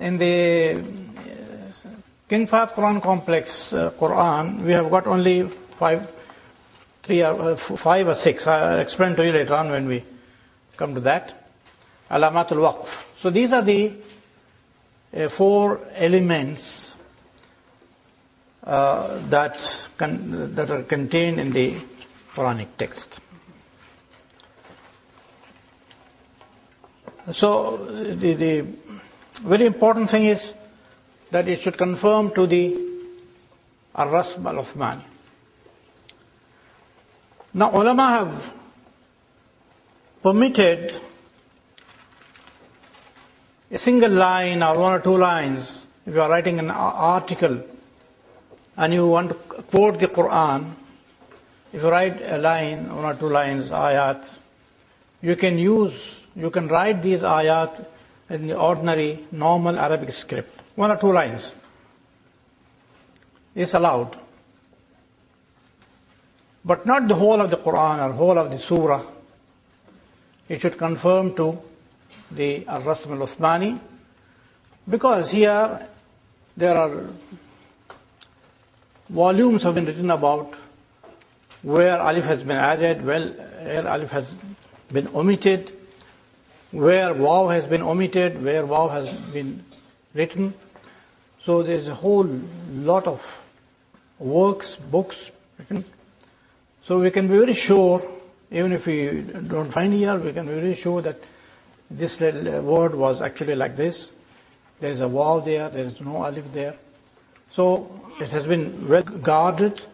in the King Fahd Quran Complex Quran, we have got only 5 or 6. I'll explain to you later on when we come to that. Alamatul Waqf. So these are the 4 elements that are contained in the Quranic text. So the very important thing is that it should conform to the Ar-Rasm al-Uthmani. Now, ulama have permitted a single line or 1 or 2 lines. If you are writing an article and you want to quote the Quran, if you write a line, 1 or 2 lines, ayat, you can write these ayat in the ordinary, normal Arabic script. 1 or 2 lines is allowed. But not the whole of the Quran or whole of the surah. It should conform to the Ar-Rasm al-Uthmani, because here there are volumes have been written about where alif has been added, where alif has been omitted, where waw has been omitted, where waw has been written. So there's a whole lot of works, books written. So we can be very sure, even if we don't find here, we can be very sure that this word was actually like this. There is a waw there, there is no alif there. So it has been well guarded,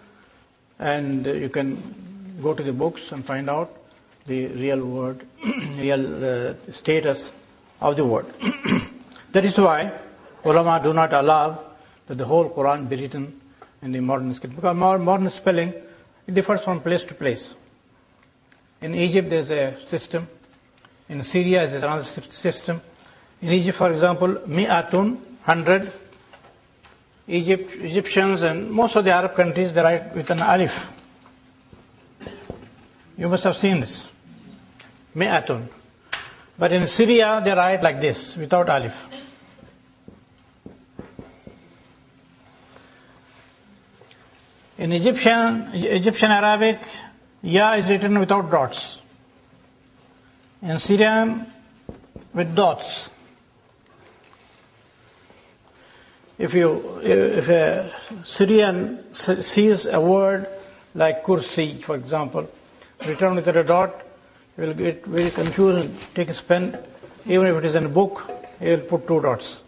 and you can go to the books and find out the real word, real status of the word. That is why ulama do not allow that the whole Quran be written in the modern script, because modern spelling, it differs from place to place. In Egypt there is a system. In Syria there is another system. In Egypt, for example, mi'atun, 100. Egyptians and most of the Arab countries, they write with an alif. You must have seen this. Mi'atun. But in Syria, they write like this, without alif. In Egyptian Arabic, ya is written without dots. In Syrian, with dots. If a Syrian sees a word like kursi, for example, written with a dot, he will get very confused and take his pen. Even if it is in a book, he will put 2 dots.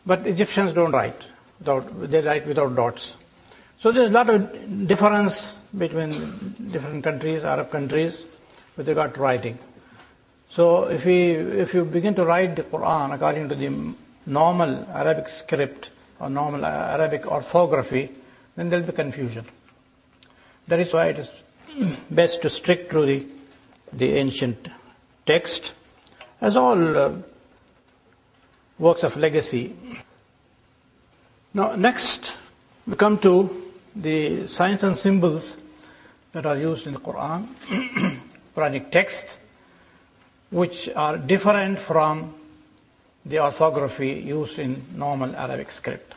But Egyptians don't write. They write without dots. So there's a lot of difference between different countries, Arab countries, with regard to writing. So if you begin to write the Quran according to the normal Arabic script or normal Arabic orthography, then there will be confusion. That is why it is best to stick to the ancient text, as all works of legacy. Now, next we come to the signs and symbols that are used in the Quran, Quranic text, which are different from the orthography used in normal Arabic script.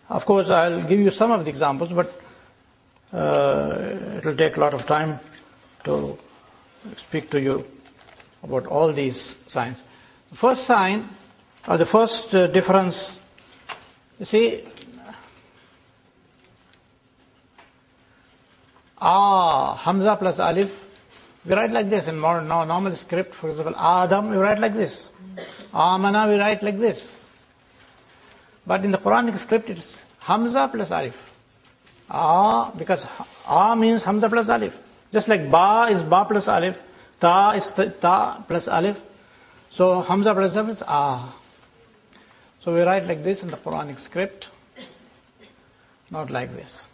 Of course, I'll give you some of the examples, but it will take a lot of time to speak to you about all these signs. The first sign, or the first difference, you see, Hamza plus alif, we write like this in normal script. For example, Adam, we write like this. Amana, we write like this. But in the Quranic script, it's Hamza plus alif. Because means Hamza plus alif. Just like Ba is Ba plus alif, Ta is Ta plus alif. So Hamza plus alif is So we write like this in the Quranic script, not like this.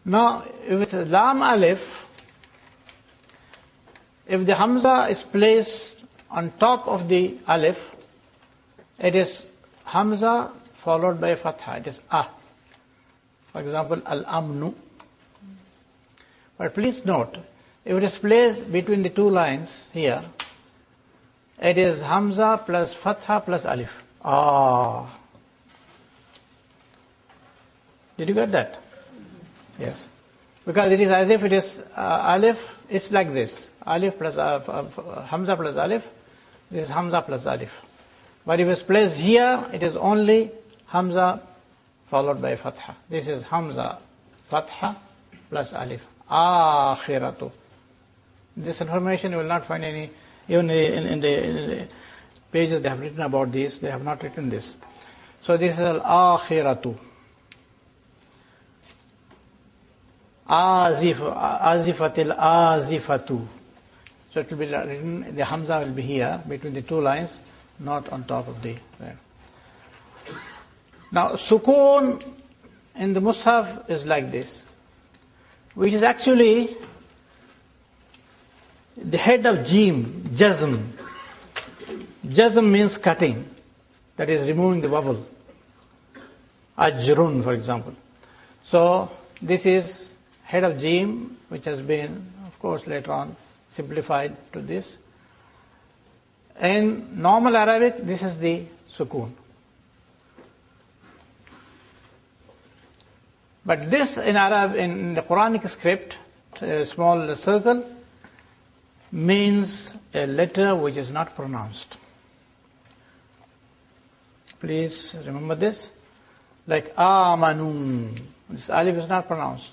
Now, if it's Lam alif, if the Hamza is placed on top of the alif, it is Hamza followed by Fatha. It is A. For example, Al-Amnu. But please note, if it is placed between the 2 lines here, It is Hamza plus Fatha plus Alif. Ah. Did you get that? Yes. Because it is as if it is Alif, it's like this. Alif plus Hamza plus Alif. This is Hamza plus Alif. But if it's placed here, it is only Hamza followed by Fatha. This is Hamza, Fatha plus Alif. Akhiratu. This information you will not find any, even in the pages they have written about this, they have not written this. So this is Al-Akhiratu. Azifatil Azifatu. So it will be written, the Hamza will be here, between the two lines, not on top of the... Now, Sukoon in the Mus'haf is like this, which is actually the head of Jim, Jazm. Jazm means cutting, that is removing the vowel. Ajrun, for example. So, this is head of Jim, which has been, of course, later on simplified to this. In normal Arabic, this is the Sukoon. But this in Arab, in the Quranic script, a small circle, means a letter which is not pronounced. Please remember this. Like Amanu, this alif is not pronounced.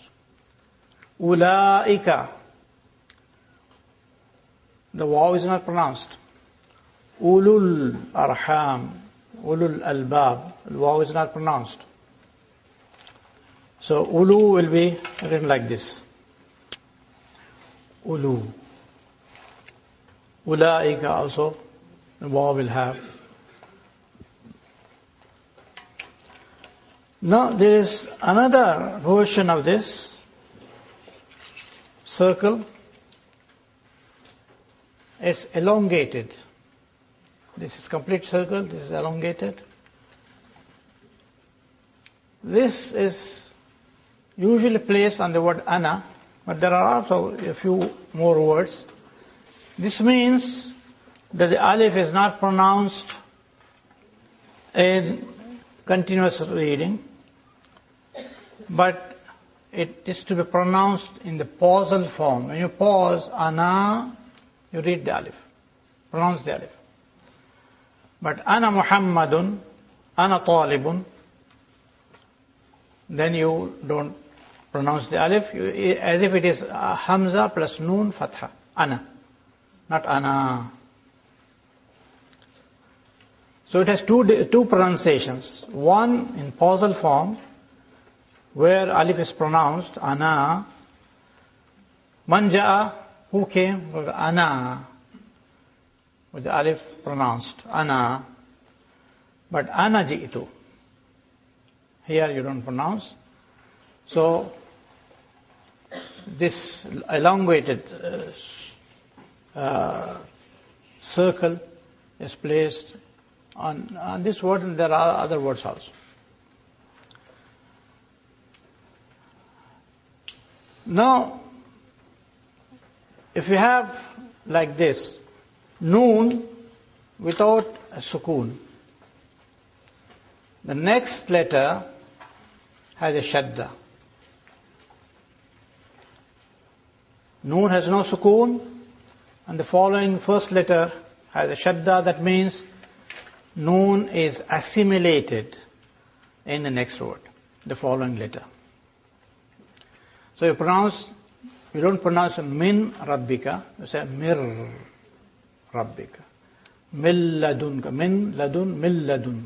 Ulaika, the waw is not pronounced. Ulul arham, ulul albab, the waw is not pronounced. So ulu will be written like this. Ulu. Ulaika also, the waw will have. Now there is another version of this circle. It's elongated. This is complete circle, this is elongated. This is usually placed on the word ana, but there are also a few more words. This means that the alif is not pronounced in continuous reading, but it is to be pronounced in the pausal form. When you pause, ana, you read the alif, pronounce the alif. But ana Muhammadun, ana talibun, then you don't pronounce the alif, as if it is Hamza plus Noon Fatha, ana, not ana. So it has two pronunciations. One in pausal form, where alif is pronounced, ana. Man ja'a, who came? Ana, with the alif pronounced, ana. But ana ji'tu, here you don't pronounce. So this elongated circle is placed on this word, and there are other words also. Now, if you have like this, noon without a sukoon, the next letter has a shadda. Noon has no sukoon, and the following first letter has a shadda. That means noon is assimilated in the next word, the following letter. So you don't pronounce min rabbika, you say mir rabbika. Mil ladunka, min ladun, mil ladun.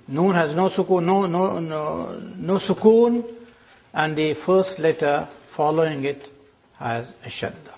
Noon has no sukoon, no sukoon, and the first letter following it has a shadda.